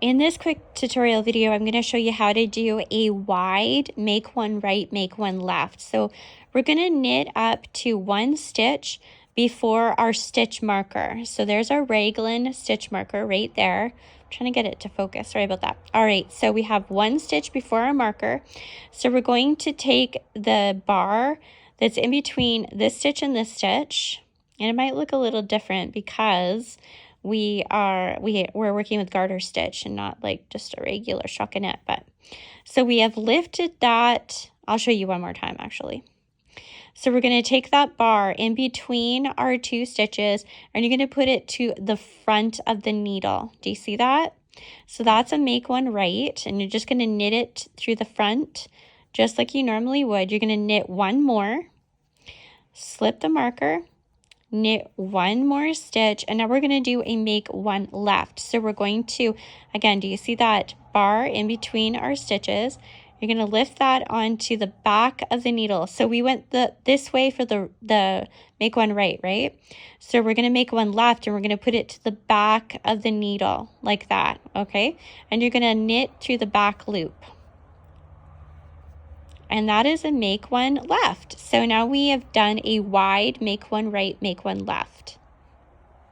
In this quick tutorial video, I'm going to show you how to do a wide make one right, make one left. So we're going to knit up to one stitch before our stitch marker. So there's our Raglan stitch marker right there. I'm trying to get it to focus. Sorry about that. All right, so we have one stitch before our marker. So we're going to take the bar that's in between this stitch and this stitch, and it might look a little different because we're working with garter stitch and not like just a regular stockinette. But so we have lifted that. I'll show you one more time actually. So we're going to take that bar in between our two stitches and you're going to put it to the front of the needle. Do you see that? So that's a make one right, and you're just going to knit it through the front just like you normally would. You're going to knit one more, slip the marker, knit one more stitch, and now we're going to do a make one left. So we're going to, again, do you see that bar in between our stitches? You're going to lift that onto the back of the needle. So we went this way for the make one right, right? So we're going to make one left and we're going to put it to the back of the needle like that, okay? And you're going to knit through the back loop. And that is a make one left. So now we have done a wide make one right, make one left.